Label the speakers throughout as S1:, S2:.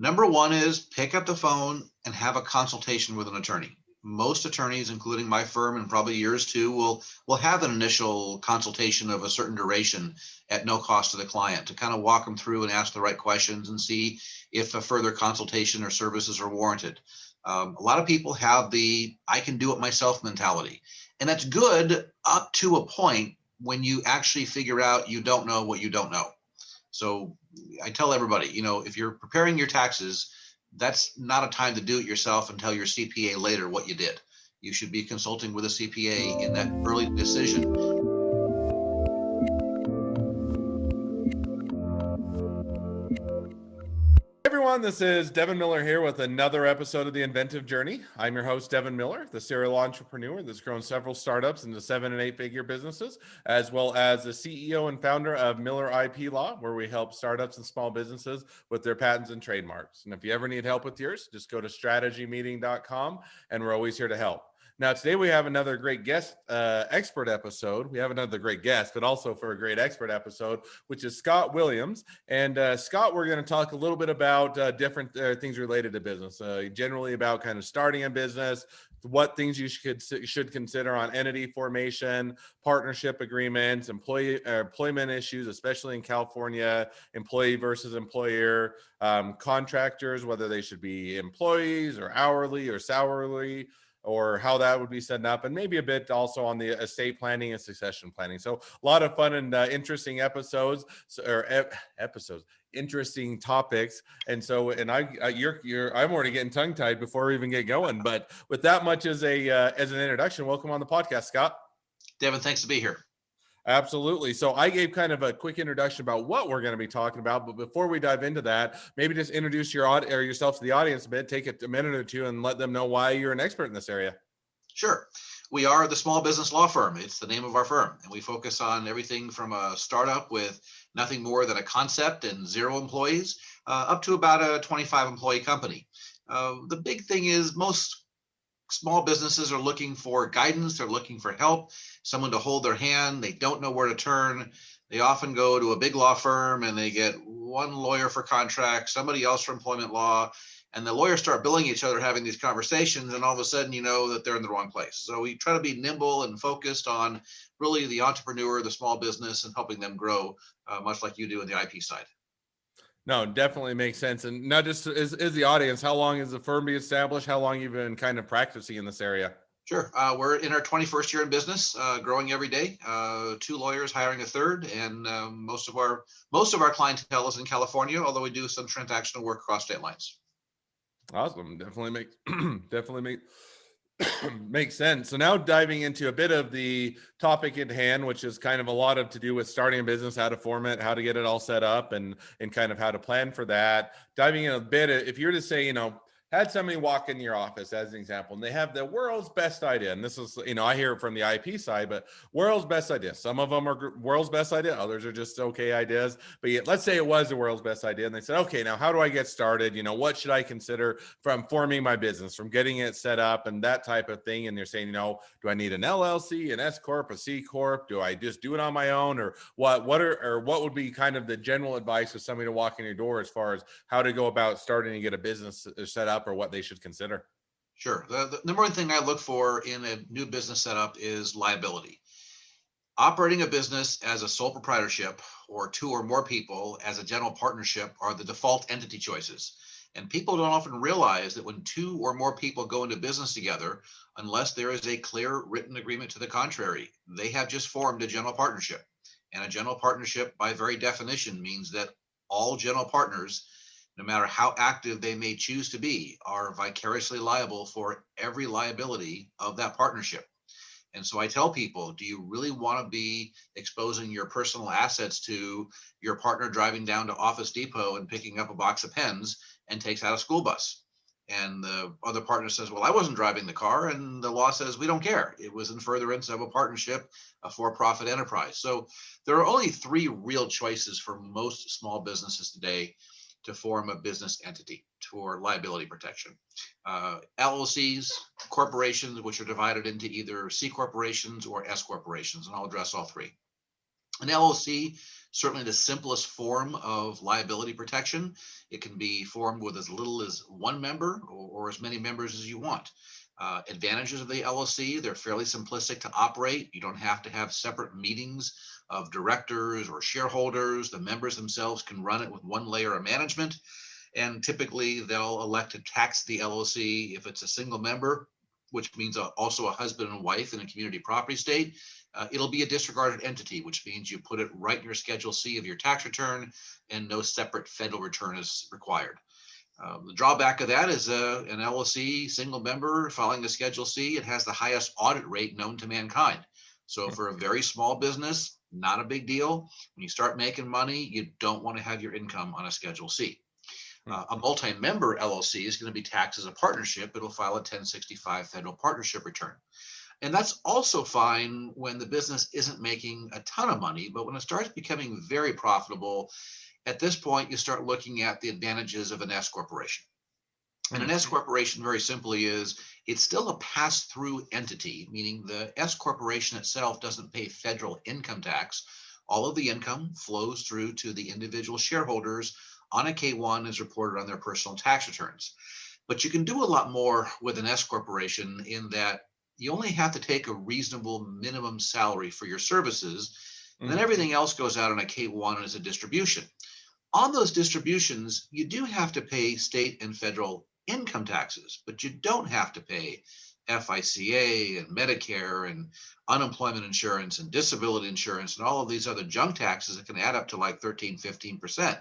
S1: Number one is pick up the phone and have a consultation with an attorney. Most attorneys, including my firm and probably yours too, will have an initial consultation of a certain duration at no cost to the client to kind of walk them through and ask the right questions and see if a further consultation or services are warranted. A lot of people have the I can do it myself mentality, and that's good up to a point when you actually figure out you don't know what you don't know. So I tell everybody, if you're preparing your taxes, that's not a time to do it yourself and tell your CPA later what you did. You should be consulting with a CPA in that early decision.
S2: Everyone, this is Devin Miller here with another episode of The Inventive Journey. I'm your host, Devin Miller, the serial entrepreneur that's grown several startups into 7- and 8-figure businesses, as well as the CEO and founder of Miller IP Law, where we help startups and small businesses with their patents and trademarks. And if you ever need help with yours, just go to strategymeeting.com, and we're always here to help. Now, today we have another great guest expert episode. We have another great guest, but also for a great expert episode, which is Scott Williams. And Scott, we're going to talk a little bit about different things related to business, generally about kind of starting a business, what things you should consider on entity formation, partnership agreements, employment issues, especially in California, employee versus employer, contractors, whether they should be employees or hourly or salary, or how that would be set up, and maybe a bit also on the estate planning and succession planning. So a lot of fun and interesting episodes, interesting topics. And so, and I'm already getting tongue tied before we even get going. But with that much as an introduction, welcome on the podcast, Scott.
S1: Devin, thanks to be here.
S2: Absolutely. So I gave kind of a quick introduction about what we're going to be talking about, but before we dive into that, maybe just introduce yourself to the audience a bit, take a minute or two and let them know why you're an expert in this area.
S1: Sure. We are the Small Business Law Firm. It's the name of our firm, and we focus on everything from a startup with nothing more than a concept and 0 employees up to about a 25-employee company. The big thing is most small businesses are looking for guidance. They're looking for help, someone to hold their hand. They don't know where to turn. They often go to a big law firm and they get one lawyer for contracts, somebody else for employment law, and the lawyers start billing each other having these conversations, and all of a sudden you know that they're in the wrong place. So we try to be nimble and focused on really the entrepreneur, the small business, and helping them grow, much like you do in the IP side.
S2: No, definitely makes sense. And not just is the audience, how long has the firm been established? How long you've been kind of practicing in this area?
S1: Sure. We're in our 21st year in business, growing every day. 2 lawyers hiring a third, and most of our clientele is in California, although we do some transactional work across state lines.
S2: Awesome. Definitely makes sense. So now diving into a bit of the topic at hand, which is kind of a lot of to do with starting a business, how to form it, how to get it all set up, and kind of how to plan for that. Diving in a bit, if you're to say, had somebody walk in your office as an example, and they have the world's best idea. And this is, I hear it from the IP side, but world's best idea. Some of them are world's best idea. Others are just okay ideas. But yet, let's say it was the world's best idea. And they said, okay, now how do I get started? What should I consider from forming my business, from getting it set up and that type of thing? And they're saying, do I need an LLC, an S Corp, a C Corp? Do I just do it on my own? Or what would be kind of the general advice of somebody to walk in your door as far as how to go about starting to get a business set up, or what they should consider?
S1: Sure. The number one thing I look for in a new business setup is liability. Operating a business as a sole proprietorship or 2 or more people as a general partnership are the default entity choices. And people don't often realize that when 2 or more people go into business together, unless there is a clear written agreement to the contrary, they have just formed a general partnership. And a general partnership, by very definition, means that all general partners, no matter how active they may choose to be, are vicariously liable for every liability of that partnership. And so I tell people, do you really want to be exposing your personal assets to your partner driving down to Office Depot and picking up a box of pens and takes out a school bus? And the other partner says, well, I wasn't driving the car. And the law says, we don't care. It was in furtherance of a partnership, a for-profit enterprise. So there are only 3 real choices for most small businesses today to form a business entity for liability protection. LLCs, corporations, which are divided into either C corporations or S corporations, and I'll address all 3. An LLC certainly the simplest form of liability protection. It can be formed with as little as one member or as many members as you want. Advantages of the LLC, they're fairly simplistic to operate. You don't have to have separate meetings of directors or shareholders. The members themselves can run it with one layer of management. And typically they'll elect to tax the LLC if it's a single member, which means also a husband and wife in a community property state. It'll be a disregarded entity, which means you put it right in your Schedule C of your tax return and no separate federal return is required. The drawback of that is an LLC single member filing a Schedule C. It has the highest audit rate known to mankind. So for a very small business, not a big deal. When you start making money, you don't want to have your income on a Schedule C. A multi-member LLC is going to be taxed as a partnership. It'll file a 1065 federal partnership return. And that's also fine when the business isn't making a ton of money, but when it starts becoming very profitable, at this point, you start looking at the advantages of an S corporation. And an S corporation, very simply, is it's still a pass-through entity, meaning the S corporation itself doesn't pay federal income tax. All of the income flows through to the individual shareholders on a K-1 as reported on their personal tax returns. But you can do a lot more with an S corporation in that you only have to take a reasonable minimum salary for your services, and then everything else goes out on a K-1 as a distribution. On those distributions, you do have to pay state and federal income taxes, but you don't have to pay FICA and Medicare and unemployment insurance and disability insurance and all of these other junk taxes that can add up to like 13, 15%.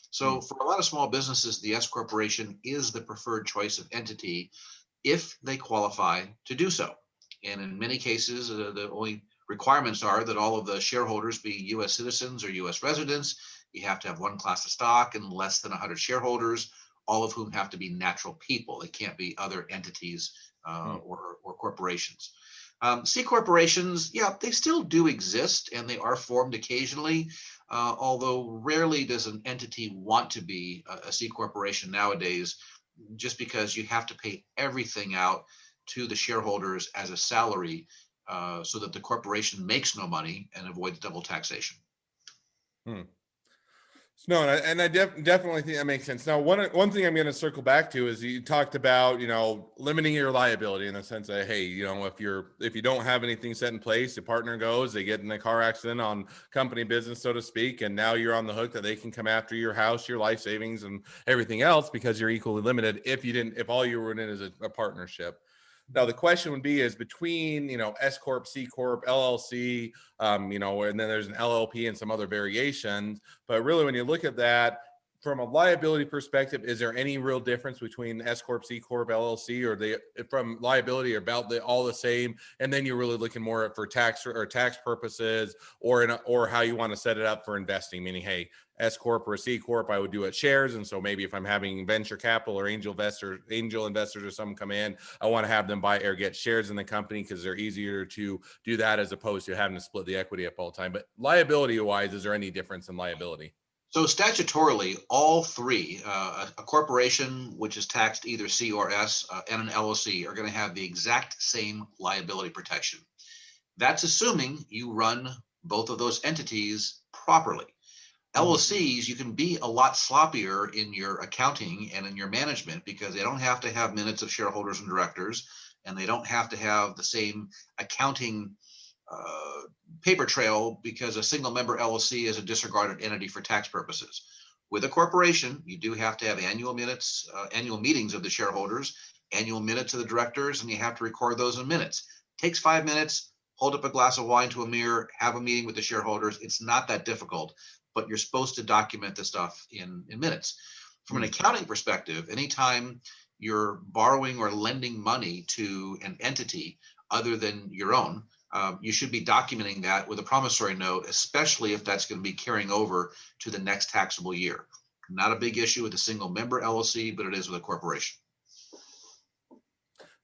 S1: So for a lot of small businesses, the S corporation is the preferred choice of entity if they qualify to do so. And in many cases, the only requirements are that all of the shareholders be U.S. citizens or U.S. residents. You have to have one class of stock and less than 100 shareholders, all of whom have to be natural people. They can't be other entities or corporations. C corporations, yeah, they still do exist and they are formed occasionally, although rarely does an entity want to be a C corporation nowadays, just because you have to pay everything out to the shareholders as a salary so that the corporation makes no money and avoids double taxation.
S2: No, and I definitely think that makes sense. Now, one thing I'm going to circle back to is you talked about, limiting your liability in the sense that, hey, if you don't have anything set in place, the partner goes, they get in a car accident on company business, so to speak, and now you're on the hook that they can come after your house, your life savings, and everything else because you're equally limited if all you were in is a partnership. Now, the question would be is between, S Corp, C Corp, LLC, and then there's an LLP and some other variations. But really, when you look at that from a liability perspective, is there any real difference between S Corp, C Corp, LLC, or they from liability are about all the same? And then you're really looking more for tax purposes or how you want to set it up for investing, meaning, hey, S Corp or C Corp, I would do it shares. And so maybe if I'm having venture capital or angel investors or someone come in, I want to have them buy or get shares in the company because they're easier to do that as opposed to having to split the equity up all the time. But liability wise, is there any difference in liability?
S1: So statutorily, all three, a corporation, which is taxed either C or S, and an LLC are going to have the exact same liability protection. That's assuming you run both of those entities properly. LLCs, you can be a lot sloppier in your accounting and in your management because they don't have to have minutes of shareholders and directors, and they don't have to have the same accounting paper trail because a single member LLC is a disregarded entity for tax purposes. With a corporation, you do have to have annual minutes, annual meetings of the shareholders, annual minutes of the directors, and you have to record those in minutes. It takes 5 minutes, hold up a glass of wine to a mirror, have a meeting with the shareholders. It's not that difficult, but you're supposed to document the stuff in minutes. From an accounting perspective, anytime you're borrowing or lending money to an entity other than your own, you should be documenting that with a promissory note, especially if that's going to be carrying over to the next taxable year. Not a big issue with a single member LLC, but it is with a corporation.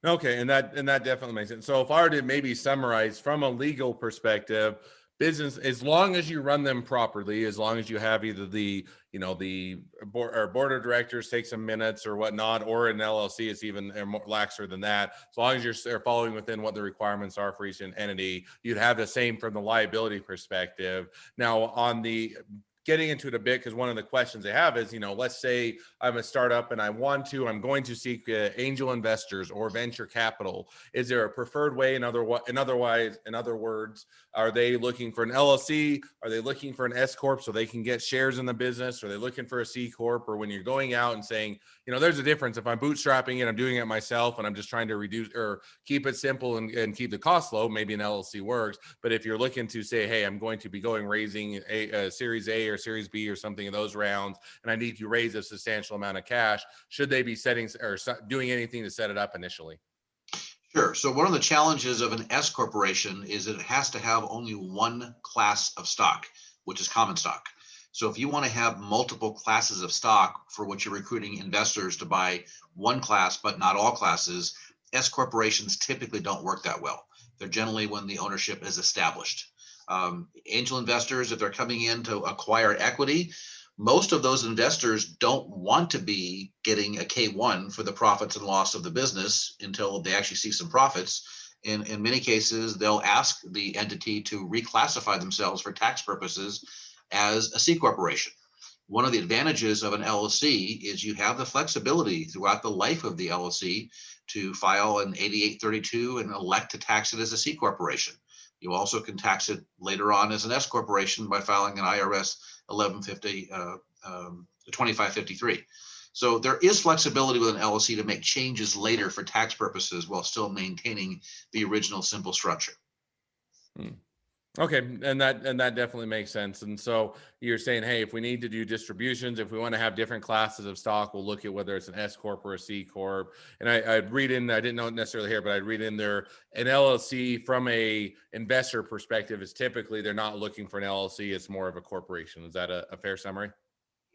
S2: Okay, and that definitely makes sense. So if I were to maybe summarize from a legal perspective, business, as long as you run them properly, as long as you have either the, the board of directors take some minutes or whatnot, or an LLC is even more laxer than that. As long as you're following within what the requirements are for each entity, you'd have the same from the liability perspective. Now, on the getting into it a bit, because one of the questions they have is, let's say I'm a startup and I'm going to seek angel investors or venture capital. Is there a preferred way? In other words, are they looking for an LLC? Are they looking for an S corp so they can get shares in the business? Are they looking for a C corp? Or when you're going out and saying, there's a difference if I'm bootstrapping it, I'm doing it myself, and I'm just trying to reduce or keep it simple and keep the cost low, maybe an LLC works. But if you're looking to say, hey, I'm going to be raising a Series A or Series B or something in those rounds, and I need to raise a substantial amount of cash, should they be setting or doing anything to set it up initially?
S1: Sure. So one of the challenges of an S corporation is that it has to have only one class of stock, which is common stock. So if you want to have multiple classes of stock for which you're recruiting investors to buy one class, but not all classes, S corporations typically don't work that well. They're generally when the ownership is established. Angel investors, if they're coming in to acquire equity, most of those investors don't want to be getting a K1 for the profits and loss of the business until they actually see some profits. In many cases, they'll ask the entity to reclassify themselves for tax purposes as a C corporation. One of the advantages of an LLC is you have the flexibility throughout the life of the LLC to file an 8832 and elect to tax it as a C corporation. You also can tax it later on as an S corporation by filing an IRS 1150 2553. So there is flexibility with an LLC to make changes later for tax purposes while still maintaining the original simple structure.
S2: Okay, and that definitely makes sense. And so you're saying, hey, if we need to do distributions, if we want to have different classes of stock, we'll look at whether it's an S corp or a C corp. And I'd read in, I didn't know it necessarily here, but I'd read in there, an LLC from a investor perspective is typically they're not looking for an LLC; it's more of a corporation. Is that a fair summary?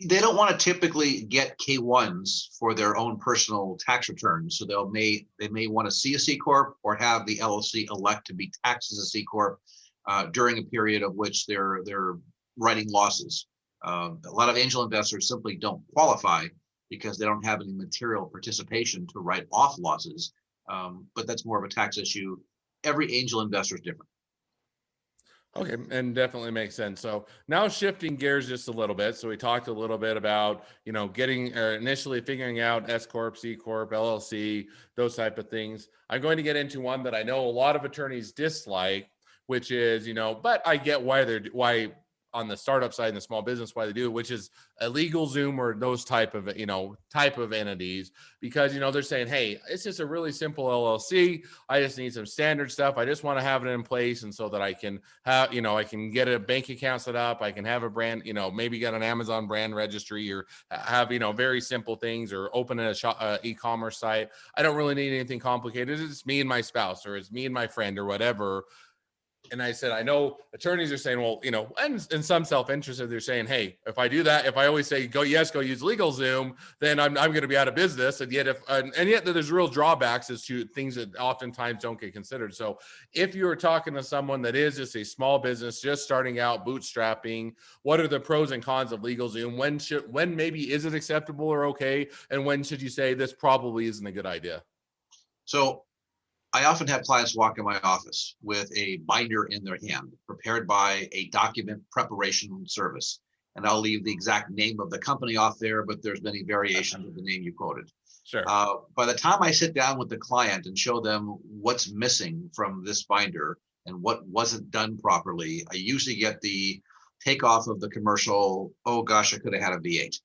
S1: They don't want to typically get K1s for their own personal tax returns. So they may want to see a C corp or have the LLC elect to be taxed as a C corp during a period of which they're writing losses. A lot of angel investors simply don't qualify because they don't have any material participation to write off losses. But that's more of a tax issue. Every angel investor is different.
S2: Okay, and definitely makes sense. So now shifting gears just a little bit. So we talked a little bit about, getting initially figuring out S corp, C corp, LLC, those type of things. I'm going to get into one that I know a lot of attorneys dislike, which is, but I get why on the startup side and the small business why they do it, which is a legal Zoom or those type of entities, because they're saying, hey, it's just a really simple LLC. I just need some standard stuff. I just want to have it in place, and so that I can have, I can get a bank account set up. I can have a brand, maybe get an Amazon brand registry, or have very simple things, or open a shop, e-commerce site. I don't really need anything complicated. It's me and my spouse, or it's me and my friend, or whatever. And I said, I know attorneys are saying, well, and in some self-interested, they're saying, hey, if I do that, if I always say, go use LegalZoom, then I'm going to be out of business. And yet, yet there's real drawbacks as to things that oftentimes don't get considered. So if you were talking to someone that is just a small business, just starting out, bootstrapping, what are the pros and cons of LegalZoom? When maybe is it acceptable or okay? And when should you say this probably isn't a good idea?
S1: So I often have clients walk in my office with a binder in their hand, prepared by a document preparation service. And I'll leave the exact name of the company off there, but there's many variations of the name you quoted.
S2: Sure.
S1: By the time I sit down with the client and show them what's missing from this binder and what wasn't done properly, I usually get the takeoff of the commercial, oh gosh, I could have had a V8.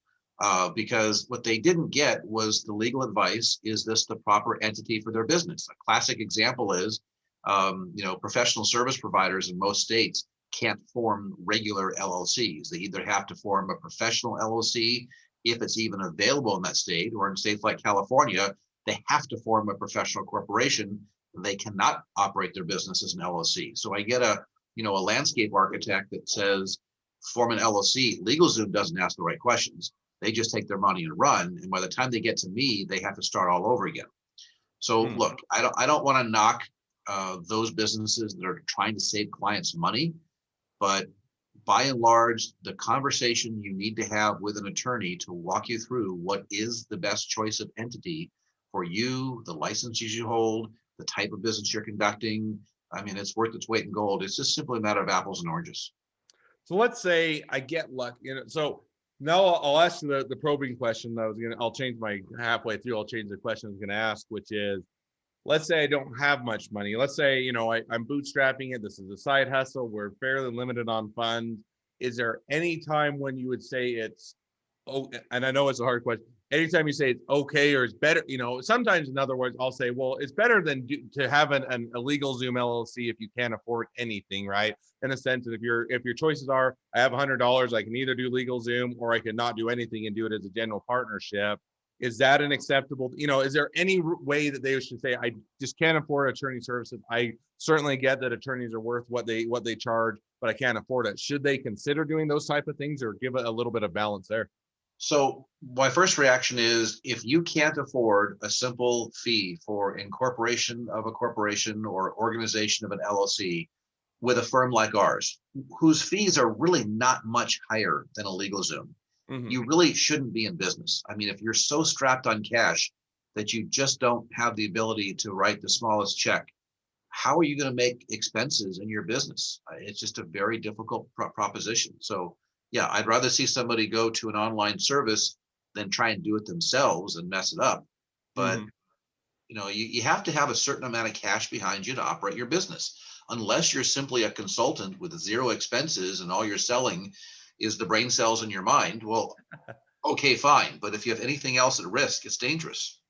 S1: Because what they didn't get was the legal advice. Is this the proper entity for their business? A classic example is, professional service providers in most states can't form regular LLCs. They either have to form a professional LLC if it's even available in that state, or in states like California, they have to form a professional corporation. They cannot operate their business as an LLC. So I get a landscape architect that says, form an LLC. LegalZoom doesn't ask the right questions. They just take their money and run. And by the time they get to me, they have to start all over again. So look, I don't want to knock those businesses that are trying to save clients money. But by and large, the conversation you need to have with an attorney to walk you through what is the best choice of entity for you, the licenses you hold, the type of business you're conducting. I mean, it's worth its weight in gold. It's just simply a matter of apples and oranges.
S2: So let's say I get lucky, so now I'll ask you the probing question that I'll change my halfway through, I'll change the question I was going to ask, which is, let's say I don't have much money. Let's say, I'm bootstrapping it. This is a side hustle. We're fairly limited on funds. Is there any time when you would say it's, oh, and I know it's a hard question. Anytime you say it's okay or it's better, sometimes in other words, I'll say, well, it's better than to have a legal Zoom LLC if you can't afford anything, right? In a sense that if your choices are, I have $100, I can either do legal Zoom or I can not do anything and do it as a general partnership. Is that an acceptable, is there any way that they should say, I just can't afford attorney services? I certainly get that attorneys are worth what they charge, but I can't afford it. Should they consider doing those type of things or give it a little bit of balance there?
S1: So my first reaction is, if you can't afford a simple fee for incorporation of a corporation or organization of an LLC with a firm like ours, whose fees are really not much higher than a legal Zoom,
S2: Mm-hmm.
S1: you really shouldn't be in business. I mean, if you're so strapped on cash that you just don't have the ability to write the smallest check, how are you going to make expenses in your business? It's just a very difficult proposition. So, yeah, I'd rather see somebody go to an online service than try and do it themselves and mess it up. But
S2: Mm-hmm.
S1: you have to have a certain amount of cash behind you to operate your business. Unless you're simply a consultant with zero expenses and all you're selling is the brain cells in your mind, well, okay, fine. But if you have anything else at risk, it's dangerous.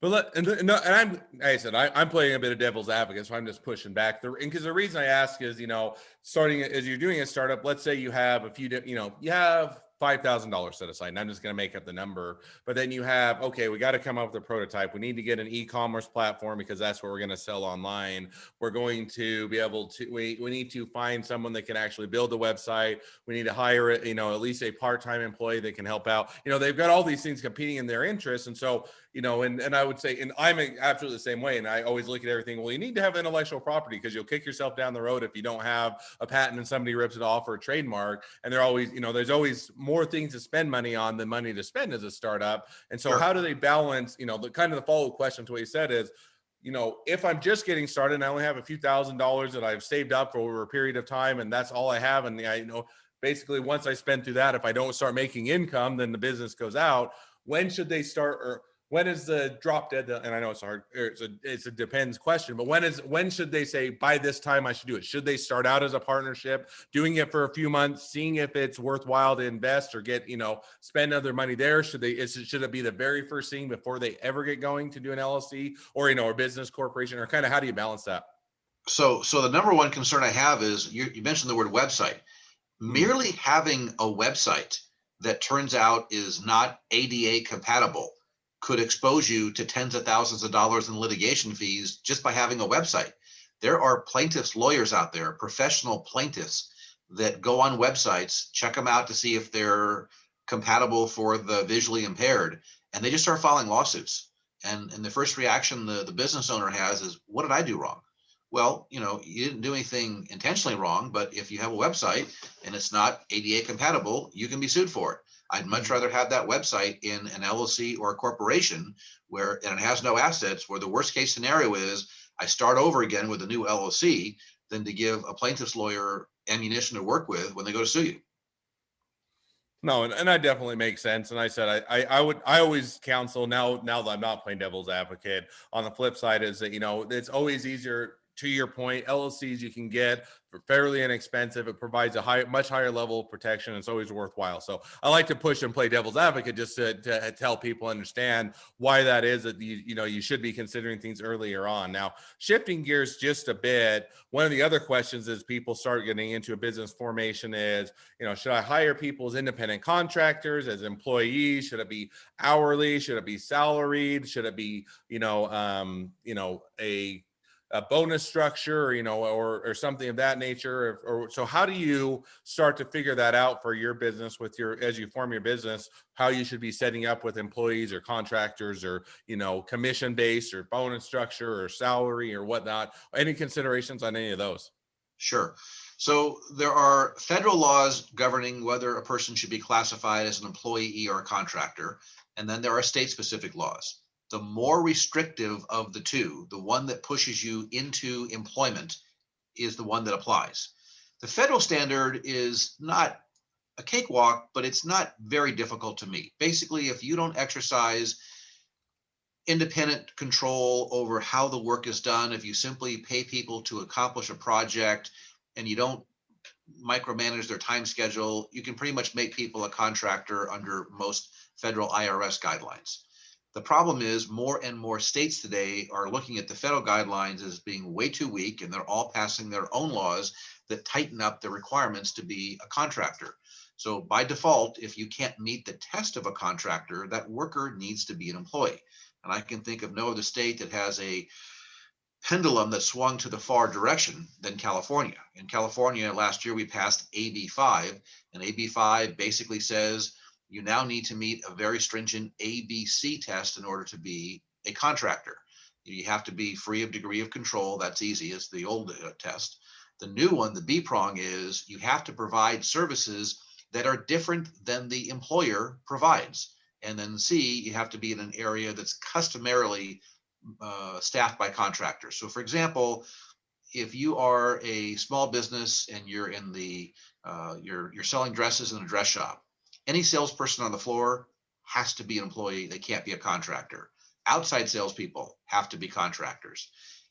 S2: But no, and I'm, like I said, I'm playing a bit of devil's advocate, so I'm just pushing back. Because the reason I ask is, starting as you're doing a startup, let's say you have you have $5,000 set aside, and I'm just going to make up the number. But then you have, okay, we got to come up with a prototype. We need to get an e-commerce platform because that's what we're going to sell online. We're going to be able to, we need to find someone that can actually build the website. We need to hire, at least a part-time employee that can help out. They've got all these things competing in their interests, and so and I would say, and I'm absolutely the same way. And I always look at everything. Well, you need to have intellectual property because you'll kick yourself down the road if you don't have a patent and somebody rips it off or a trademark. And they're always, there's always more things to spend money on than money to spend as a startup. And so,
S1: Sure.
S2: how do they balance? The kind of the follow-up question to what you said is, if I'm just getting started and I only have a few $1,000s that I've saved up for over a period of time, and that's all I have, and basically once I spend through that, if I don't start making income, then the business goes out. When should they start, or when is the drop dead? And I know it's hard. It's a depends question, but when should they say by this time I should do it? Should they start out as a partnership, doing it for a few months, seeing if it's worthwhile to invest or get spend other money there? Should it be the very first thing before they ever get going to do an LLC or a business corporation, or kind of how do you balance that?
S1: So the number one concern I have is you mentioned the word website.
S2: Mm-hmm.
S1: Merely having a website that turns out is not ADA compatible could expose you to tens of thousands of dollars in litigation fees just by having a website. There are plaintiffs' lawyers out there, professional plaintiffs, that go on websites, check them out to see if they're compatible for the visually impaired, and they just start filing lawsuits. And the first reaction the business owner has is, what did I do wrong? Well, you didn't do anything intentionally wrong, but if you have a website and it's not ADA compatible, you can be sued for it. I'd much rather have that website in an LLC or a corporation and it has no assets, where the worst case scenario is I start over again with a new LLC, than to give a plaintiff's lawyer ammunition to work with when they go to sue you.
S2: No, and I definitely make sense. And I said I always counsel now that I'm not playing devil's advocate. On the flip side is that it's always easier, to your point, LLCs you can get for fairly inexpensive. It provides a much higher level of protection. It's always worthwhile. So I like to push and play devil's advocate just to help people understand why that is, that you should be considering things earlier on. Now, shifting gears just a bit, one of the other questions as people start getting into a business formation is, should I hire people as independent contractors, as employees? Should it be hourly? Should it be salaried? Should it be, a bonus structure, or something of that nature? Or so how do you start to figure that out for your business as you form your business, how you should be setting up with employees or contractors, or, commission based or bonus structure or salary or whatnot? Any considerations on any of those?
S1: Sure. So there are federal laws governing whether a person should be classified as an employee or a contractor, and then there are state-specific laws. The more restrictive of the two, the one that pushes you into employment, is the one that applies. The federal standard is not a cakewalk, but it's not very difficult to meet. Basically, if you don't exercise independent control over how the work is done, if you simply pay people to accomplish a project and you don't micromanage their time schedule, you can pretty much make people a contractor under most federal IRS guidelines. The problem is more and more states today are looking at the federal guidelines as being way too weak, and they're all passing their own laws that tighten up the requirements to be a contractor. So by default, if you can't meet the test of a contractor, that worker needs to be an employee. And I can think of no other state that has a pendulum that swung to the far direction than California. In California, last year we passed AB5, and AB5 basically says you now need to meet a very stringent ABC test in order to be a contractor. You have to be free of degree of control. That's easy. It's the old test. The new one, the B prong, is you have to provide services that are different than the employer provides. And then C, you have to be in an area that's customarily staffed by contractors. So for example, if you are a small business and you're in the you're selling dresses in a dress shop, any salesperson on the floor has to be an employee. They can't be a contractor. Outside salespeople have to be contractors,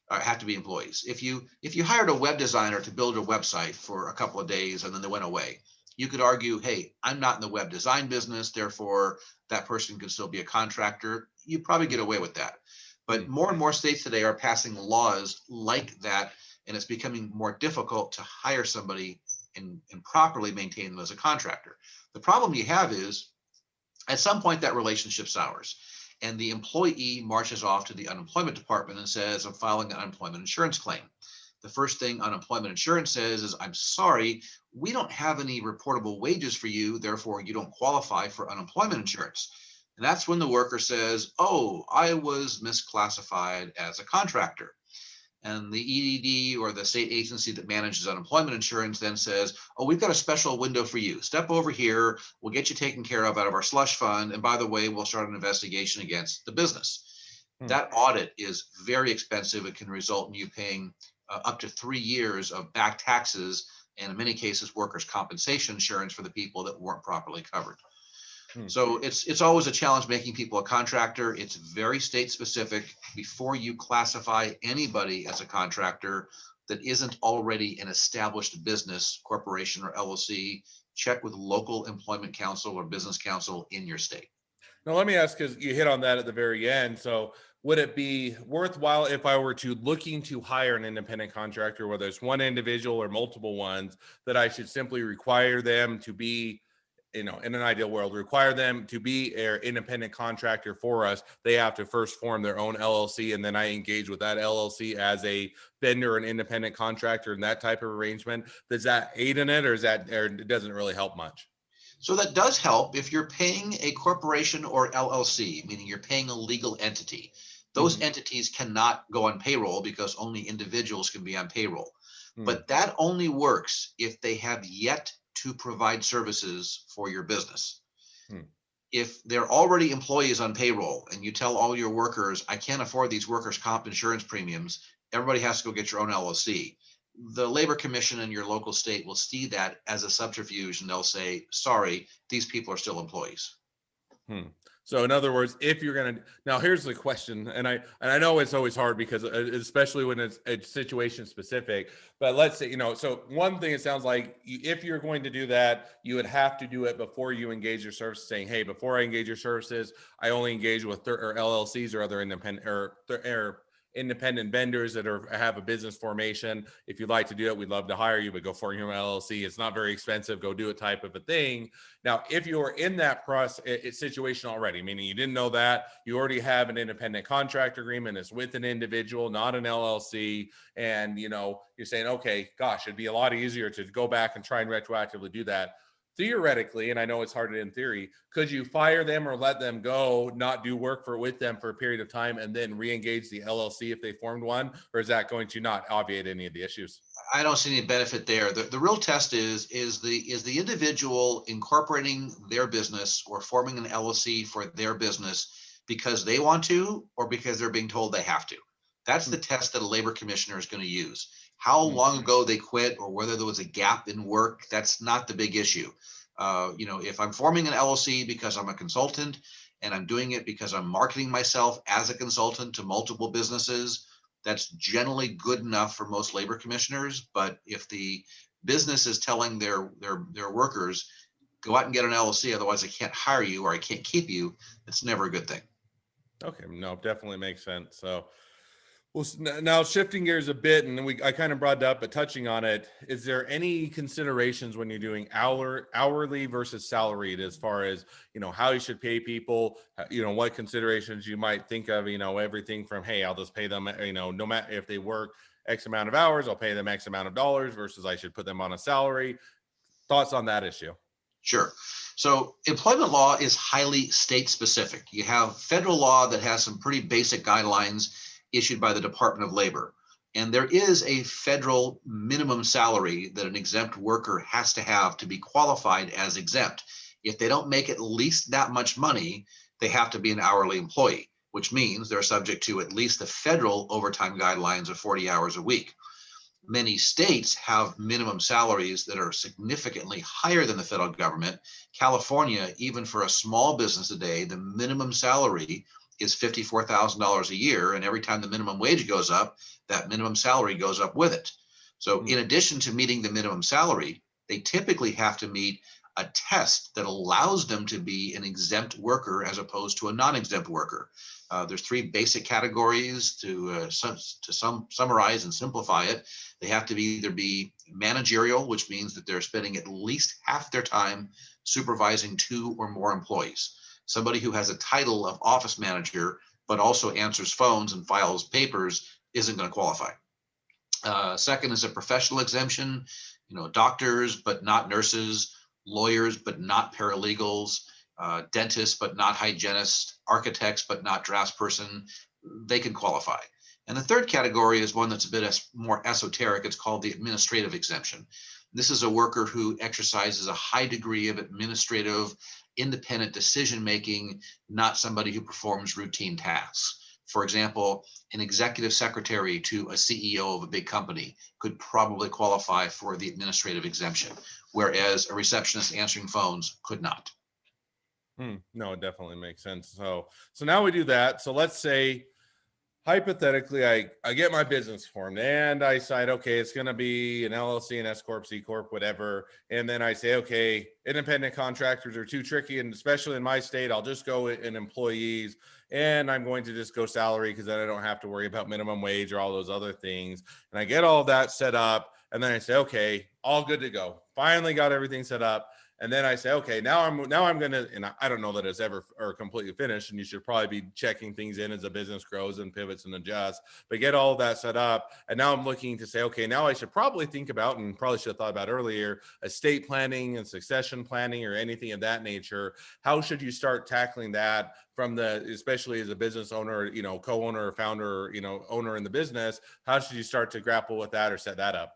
S1: have to be employees. If you hired a web designer to build a website for a couple of days and then they went away, you could argue, hey, I'm not in the web design business, therefore that person can still be a contractor. You probably get away with that. But more and more states today are passing laws like that, and it's becoming more difficult to hire somebody and properly maintain them as a contractor. The problem you have is at some point that relationship sours, and the employee marches off to the unemployment department and says, I'm filing an unemployment insurance claim. The first thing unemployment insurance says is, I'm sorry, we don't have any reportable wages for you, therefore you don't qualify for unemployment insurance. And that's when the worker says, oh, I was misclassified as a contractor. And the EDD or the state agency that manages unemployment insurance then says, oh, we've got a special window for you. Step over here. We'll get you taken care of out of our slush fund. And by the way, we'll start an investigation against the business. That audit is very expensive. It can result in you paying up to 3 years of back taxes and in many cases, workers' compensation insurance for the people that weren't properly covered. So it's always a challenge making people a contractor. It's very state specific. Before you classify anybody as a contractor that isn't already an established business, corporation, or LLC, check with local employment council or business council in your state.
S2: Now, let me ask, because you hit on that at the very end. So would it be worthwhile if I were to looking to hire an independent contractor, whether it's one individual or multiple ones, that I should simply require them to be, in an ideal world, require them to be an independent contractor for us? They have to first form their own LLC, and then I engage with that LLC as a vendor, an independent contractor, and that type of arrangement. Does that aid in it, or it doesn't really help much?
S1: So that does help if you're paying a corporation or LLC, meaning you're paying a legal entity. Those entities cannot go on payroll because only individuals can be on payroll. But that only works if they have yet to provide services for your business. If they're already employees on payroll and you tell all your workers, I can't afford these workers' comp insurance premiums, everybody has to go get your own LLC. The Labor Commission in your local state will see that as a subterfuge and they'll say, sorry, these people are still employees.
S2: So in other words, if you're going to, now here's the question, and I know it's always hard because especially when it's situation specific, but let's say, so one thing, it sounds like if you're going to do that, you would have to do it before you engage your services, saying, hey, before I engage your services, I only engage with or LLCs or other independent vendors that have a business formation. If you'd like to do it, we'd love to hire you, but go for your LLC. It's not very expensive. Go do it, type of a thing. Now, if you're in that situation already, meaning you didn't know that, you already have an independent contract agreement, it's with an individual, not an LLC, and you're saying, okay, gosh, it'd be a lot easier to go back and try and retroactively do that. theoretically, and I know it's hard in theory, could you fire them or let them go, not do work with them for a period of time, and then re-engage the LLC if they formed one, or is that going to not obviate any of the issues?
S1: I don't see any benefit there. The real test is the individual incorporating their business or forming an LLC for their business because they want to or because they're being told they have to. That's the test that a labor commissioner is going to use. How
S2: Mm.
S1: long ago they quit or whether there was a gap in work, that's not the big issue. If I'm forming an LLC because I'm a consultant and I'm doing it because I'm marketing myself as a consultant to multiple businesses, that's generally good enough for most labor commissioners. But if the business is telling their workers, go out and get an LLC, otherwise I can't hire you or I can't keep you, it's never a good thing.
S2: Okay, no, definitely makes sense. So, well, now shifting gears a bit, and I kind of brought it up, but touching on it, is there any considerations when you're doing hourly versus salaried, as far as how you should pay people? What considerations you might think of? Everything from, hey, I'll just pay them. No matter if they work X amount of hours, I'll pay them X amount of dollars, versus I should put them on a salary. Thoughts on that issue?
S1: Sure. So employment law is highly state specific. You have federal law that has some pretty basic guidelines issued by the Department of Labor. And there is a federal minimum salary that an exempt worker has to have to be qualified as exempt. If they don't make at least that much money, they have to be an hourly employee, which means they're subject to at least the federal overtime guidelines of 40 hours a week. Many states have minimum salaries that are significantly higher than the federal government. California, even for a small business today, the minimum salary is $54,000 a year. And every time the minimum wage goes up, that minimum salary goes up with it. So in addition to meeting the minimum salary, they typically have to meet a test that allows them to be an exempt worker as opposed to a non-exempt worker. There's three basic categories to summarize and simplify it. They have to either be managerial, which means that they're spending at least half their time supervising 2 or more employees. Somebody who has a title of office manager, but also answers phones and files papers, isn't going to qualify. Second is a professional exemption, doctors, but not nurses, lawyers, but not paralegals, dentists, but not hygienists, architects, but not draftsperson. They can qualify. And the third category is one that's a bit more esoteric. It's called the administrative exemption. This is a worker who exercises a high degree of administrative independent decision making, not somebody who performs routine tasks. For example, an executive secretary to a CEO of a big company could probably qualify for the administrative exemption, whereas a receptionist answering phones could not.
S2: No, it definitely makes sense. So now we do that. So let's say, hypothetically, I get my business formed and I decide, okay, it's going to be an LLC, an S Corp, C Corp, whatever. And then I say, okay, independent contractors are too tricky. And especially in my state, I'll just go in employees and I'm going to just go salary because then I don't have to worry about minimum wage or all those other things. And I get all that set up. And then I say, okay, all good to go. Finally got everything set up. And then I say, okay, now I'm going to, and I don't know that it's ever or completely finished, and you should probably be checking things in as a business grows and pivots and adjusts, but get all of that set up. And now I'm looking to say, okay, now I should probably think about, and probably should have thought about earlier, estate planning and succession planning or anything of that nature. How should you start tackling that especially as a business owner, co-owner or founder, owner in the business? How should you start to grapple with that or set that up?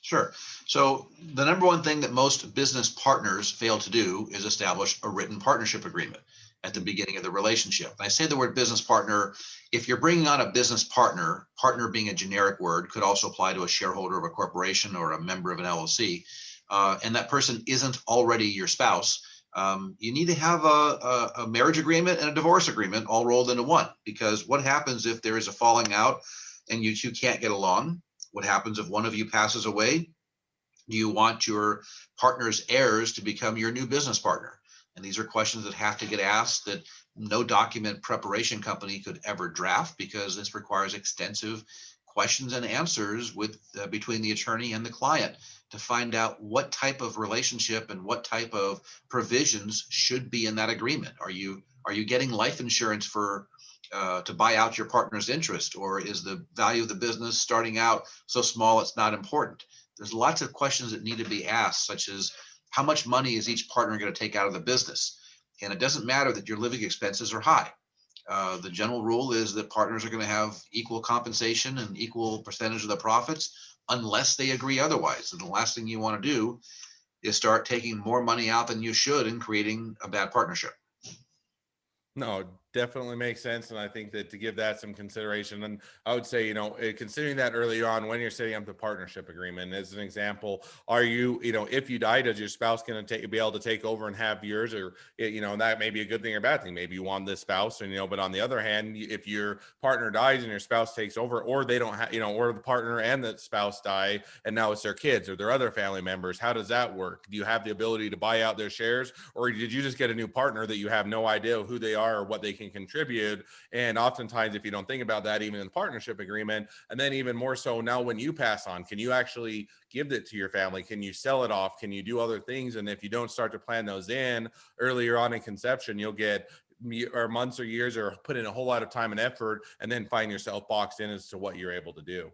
S1: Sure. So the number one thing that most business partners fail to do is establish a written partnership agreement at the beginning of the relationship. And I say the word business partner. If you're bringing on a business partner, partner being a generic word, could also apply to a shareholder of a corporation or a member of an LLC, and that person isn't already your spouse, you need to have a marriage agreement and a divorce agreement all rolled into one. Because what happens if there is a falling out and you two can't get along? What happens if one of you passes away? Do you want your partner's heirs to become your new business partner? And these are questions that have to get asked that no document preparation company could ever draft, because this requires extensive questions and answers between the attorney and the client to find out what type of relationship and what type of provisions should be in that agreement. Are you getting life insurance to buy out your partner's interest, or is the value of the business starting out so small it's not important? There's lots of questions that need to be asked, such as how much money is each partner going to take out of the business? And it doesn't matter that your living expenses are high. The general rule is that partners are going to have equal compensation and equal percentage of the profits unless they agree otherwise. And the last thing you want to do is start taking more money out than you should and creating a bad partnership.
S2: No, it definitely makes sense. And I think that to give that some consideration, and I would say, considering that early on when you're setting up the partnership agreement, as an example, are you, if you die, does your spouse going to be able to take over and have yours? Or, that may be a good thing or bad thing. Maybe you want this spouse, and, but on the other hand, if your partner dies and your spouse takes over, or they don't have, or the partner and the spouse die, and now it's their kids or their other family members, how does that work? Do you have the ability to buy out their shares? Or did you just get a new partner that you have no idea who they are or what they can contribute? And oftentimes, if you don't think about that, even in the partnership agreement, and then even more so now when you pass on, can you actually give it to your family? Can you sell it off? Can you do other things? And if you don't start to plan those in earlier on in conception, you'll get or months or years or put in a whole lot of time and effort and then find yourself boxed in as to what you're able to do.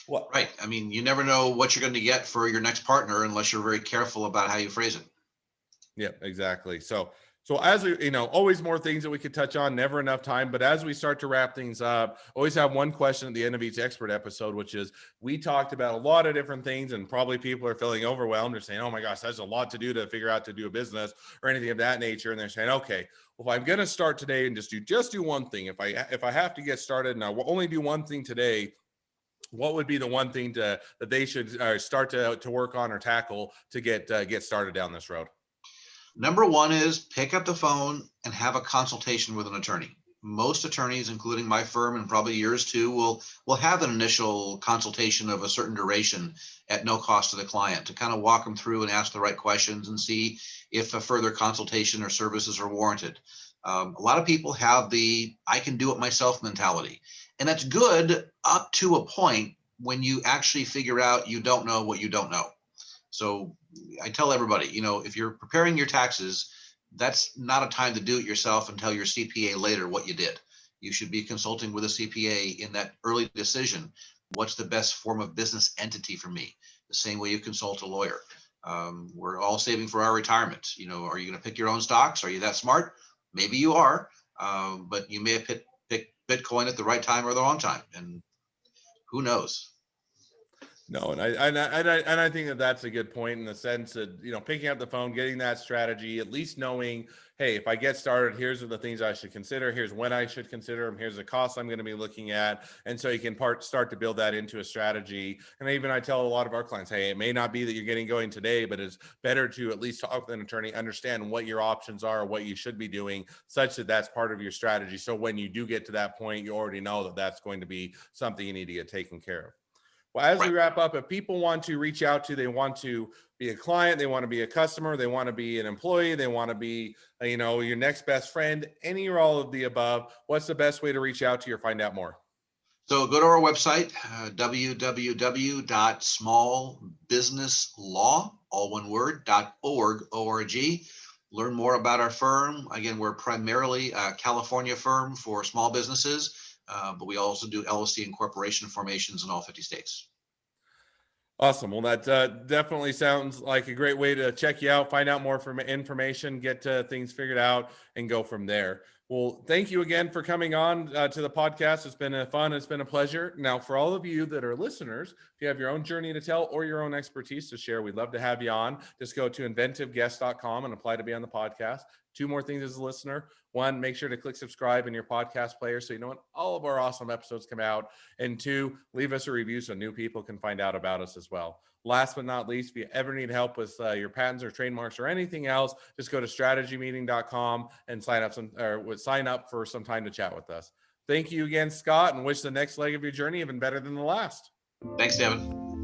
S1: Well, right. I mean, you never know what you're going to get for your next partner unless you're very careful about how you phrase it.
S2: Yeah, exactly. So as we, always more things that we could touch on, never enough time. But as we start to wrap things up, always have one question at the end of each expert episode, which is, we talked about a lot of different things, and probably people are feeling overwhelmed or saying, oh my gosh, that's a lot to do to figure out to do a business or anything of that nature. And they're saying, okay, well, if I'm going to start today and just do one thing, if I have to get started and I will only do one thing today, what would be the one thing that they should start to work on or tackle to get started down this road?
S1: Number one is pick up the phone and have a consultation with an attorney. Most attorneys, including my firm and probably yours too, will have an initial consultation of a certain duration at no cost to the client to kind of walk them through and ask the right questions and see if a further consultation or services are warranted. A lot of people have the I can do it myself mentality, and that's good up to a point when you actually figure out you don't know what you don't know. So I tell everybody, if you're preparing your taxes, that's not a time to do it yourself and tell your CPA later what you did. You should be consulting with a CPA in that early decision. What's the best form of business entity for me? The same way you consult a lawyer. We're all saving for our retirement. Are you going to pick your own stocks? Are you that smart? Maybe you are, but you may have picked Bitcoin at the right time or the wrong time, and who knows?
S2: No, and I think that that's a good point in the sense that, picking up the phone, getting that strategy, at least knowing, hey, if I get started, here's the things I should consider. Here's when I should consider them. Here's the costs I'm going to be looking at. And so you can start to build that into a strategy. And I tell a lot of our clients, hey, it may not be that you're getting going today, but it's better to at least talk with an attorney, understand what your options are, what you should be doing, such that that's part of your strategy. So when you do get to that point, you already know that that's going to be something you need to get taken care of. Well, as we wrap up, if people want to reach out to, they want to be a client, they want to be a customer, they want to be an employee, they want to be, your next best friend, any or all of the above, what's the best way to reach out to you or find out more?
S1: So go to our website, www.smallbusinesslaw, all one word, .org. Learn more about our firm. Again, we're primarily a California firm for small businesses. But we also do LLC and corporation formations in all 50 states.
S2: Awesome. Well, that definitely sounds like a great way to check you out, find out more information, get things figured out, and go from there. Well, thank you again for coming on to the podcast. It's been fun. It's been a pleasure. Now, for all of you that are listeners, if you have your own journey to tell or your own expertise to share, we'd love to have you on. Just go to inventiveguest.com and apply to be on the podcast. Two more things as a listener. One, make sure to click subscribe in your podcast player so you know when all of our awesome episodes come out. And two, leave us a review so new people can find out about us as well. Last but not least, if you ever need help with your patents or trademarks or anything else, just go to strategymeeting.com and sign up for some time to chat with us. Thank you again, Scott, and wish the next leg of your journey even better than the last.
S1: Thanks, Devin.